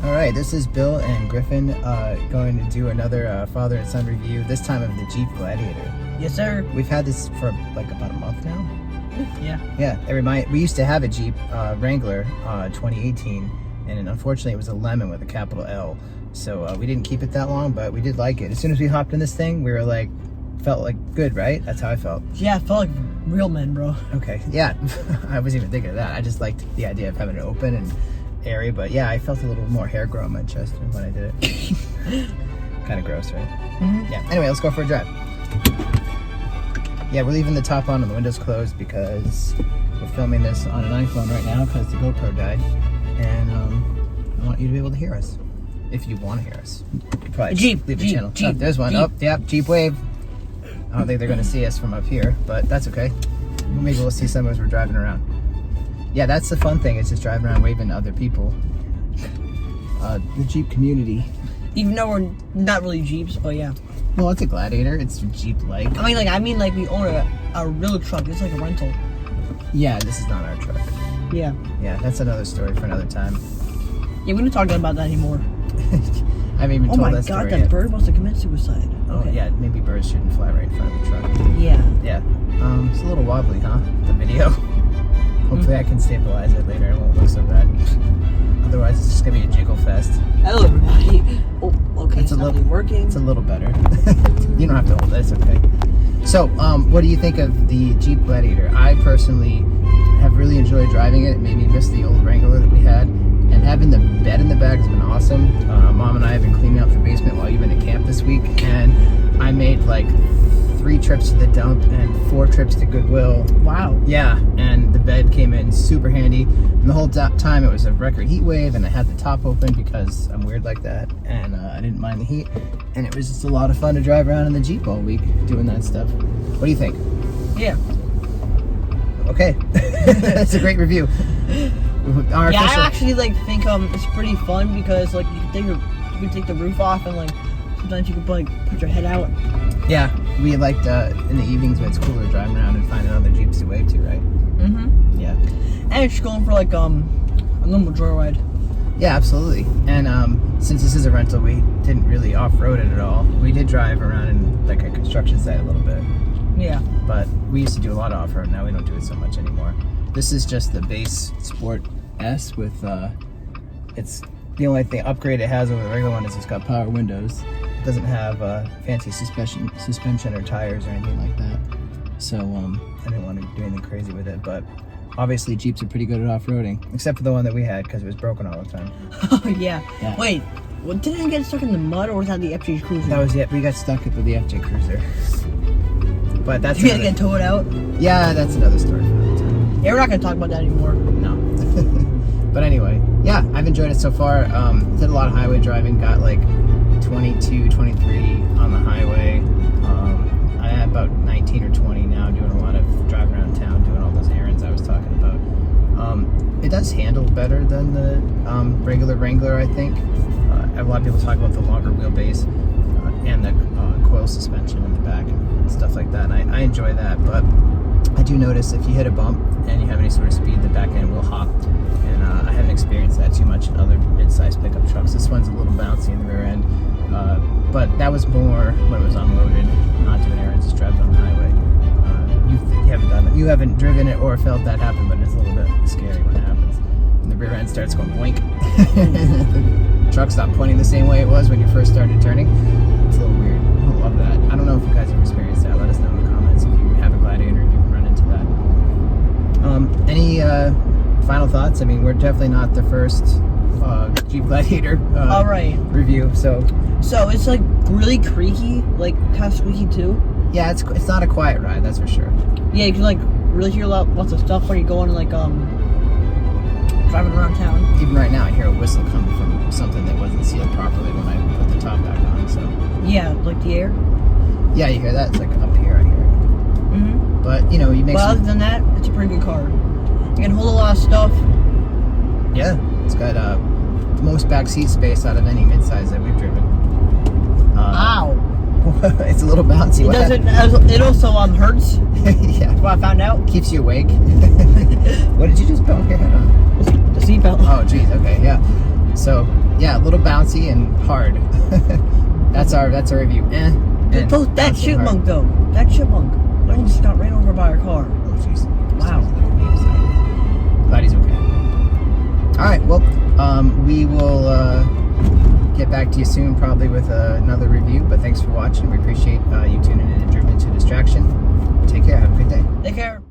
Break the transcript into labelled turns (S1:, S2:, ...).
S1: All right, this is Bill and Griffin going to do another father and son review, this time of the Jeep Gladiator.
S2: Yes, sir.
S1: We've had this for like about a month now.
S2: Yeah.
S1: Yeah, we used to have a Jeep Wrangler 2018, and unfortunately it was a lemon with a capital L. So we didn't keep it that long, but we did like it. As soon as we hopped in this thing, we were like, felt like good, right? That's how I felt.
S2: Yeah, I felt like real men, bro.
S1: Okay, yeah. I wasn't even thinking of that. I just liked the idea of having it open and airy, but yeah, I felt a little more hair grow on my chest when I did it. Kind of gross, right?
S2: Mm-hmm.
S1: Yeah, anyway, let's go for a drive. Yeah, we're leaving the top on and the windows closed because we're filming this on an iPhone right now because the GoPro died, and I want you to be able to hear us. If you want to hear us. You could probably leave the channel.
S2: Jeep,
S1: oh, there's one.
S2: Jeep.
S1: Oh, yeah, Jeep wave. I don't think they're going to see us from up here, but that's okay. Maybe we'll see some as we're driving around. Yeah, that's the fun thing, is just driving around waving to other people. The Jeep community.
S2: Even though we're not really Jeeps, but yeah.
S1: Well, it's a Gladiator. It's Jeep-like.
S2: I mean, we own a real truck. It's like a rental.
S1: Yeah, this is not our truck.
S2: Yeah.
S1: Yeah, that's another story for another time.
S2: Yeah, we're not talking about that anymore.
S1: I haven't even told that story
S2: Oh my god, that
S1: yet.
S2: bird must have committed suicide.
S1: Oh,
S2: Okay.
S1: yeah, maybe birds shouldn't fly right in front of the truck.
S2: Yeah.
S1: Yeah. It's a little wobbly, huh? The video. Hopefully I can stabilize it later. It won't look so bad. Otherwise, it's just gonna be a jiggle fest.
S2: Hello, everybody. Oh, okay.
S1: It's a
S2: not
S1: little
S2: really working.
S1: It's a little better. You don't have to hold it. It's okay. So, what do you think of the Jeep Gladiator? I personally have really enjoyed driving it. It made me miss the old Wrangler that we had. And having the bed in the back has been awesome. Mom and I have been cleaning out the basement while you've been at camp this week, and I made like 3 trips to the dump and 4 trips to Goodwill.
S2: Wow.
S1: Yeah, and the bed came in super handy. And the whole time it was a record heat wave, and I had the top open because I'm weird like that, and I didn't mind the heat. And it was just a lot of fun to drive around in the Jeep all week doing that stuff. What do you think?
S2: Yeah.
S1: Okay, that's a great review.
S2: I actually think it's pretty fun because you can take the roof off, and sometimes you can put your head out.
S1: Yeah, we liked in the evenings when it's cooler driving around and finding other Jeeps to wave to, right?
S2: Mm-hmm.
S1: Yeah.
S2: And it's going for a normal joyride.
S1: Yeah, absolutely. And since this is a rental, we didn't really off-road it at all. We did drive around in a construction site a little bit.
S2: Yeah.
S1: But we used to do a lot of off-road. Now we don't do it so much anymore. This is just the base Sport S with it's the only thing upgrade it has over the regular one is it's got power windows. It doesn't have fancy suspension or tires or anything like that. So I didn't want to do anything crazy with it, but obviously Jeeps are pretty good at off-roading, except for the one that we had because it was broken all the time.
S2: Oh yeah. Wait, didn't it get stuck in the mud, or was that the FJ Cruiser?
S1: That was it. We got stuck with the FJ Cruiser. But that's
S2: you get towed out.
S1: Yeah, that's another story for another time.
S2: Yeah, we're not gonna talk about that anymore.
S1: No. But anyway, yeah, I've enjoyed it so far. Did a lot of highway driving. Got 22, 23 on the highway. I have about 19 or 20 now, doing a lot of driving around town, doing all those errands I was talking about. It does handle better than the regular Wrangler, I think. A lot of people talk about the longer wheelbase and the coil suspension in the back and stuff like that. And I enjoy that, but I do notice if you hit a bump and you have any sort of speed, the back end will hop. And I haven't experienced that too much in other mid-sized pickup trucks. This one's a little bouncy in the rear end, but that was more when it was unloaded, not doing errands, just driving on the highway. You haven't done that. You haven't driven it or felt that happen, but it's a little bit scary when it happens. And the rear end starts going boink. The truck stopped pointing the same way it was when you first started turning. It's a little weird. I love that. I don't know if you guys have experienced that. Let us know in the comments if you have a Gladiator and you run into that. Any final thoughts? I mean, we're definitely not the first Jeep Gladiator
S2: All right.
S1: review, so
S2: it's really creaky, kind of squeaky too.
S1: yeah, it's not a quiet ride, that's for sure.
S2: Yeah, you can really hear lots of stuff when you're going driving around town.
S1: Even right now, I hear a whistle coming from something that wasn't sealed properly when I put the top back on. So
S2: Yeah, the air.
S1: yeah, you hear that? It's up here. I hear it.
S2: Mm-hmm.
S1: But you make
S2: Well, other than that, it's a pretty good car. You can hold a lot of stuff.
S1: Yeah, it's got the most backseat space out of any midsize that we've driven.
S2: Ow!
S1: It's a little bouncy.
S2: It also hurts.
S1: Yeah,
S2: That's what I found out.
S1: keeps you awake. What did you just bump your head on?
S2: The seatbelt.
S1: Oh, geez. Okay, yeah. So yeah, a little bouncy and hard. That's our review. And
S2: That
S1: bouncy and
S2: chipmunk
S1: hard.
S2: though. That chipmunk almost got ran over by a car.
S1: Oh jeez.
S2: Wow.
S1: Glad he's okay. All right. Well, we will get back to you soon, probably with another review. But thanks for watching. We appreciate you tuning in to Driven to Distraction. Take care. Have a good day.
S2: Take care.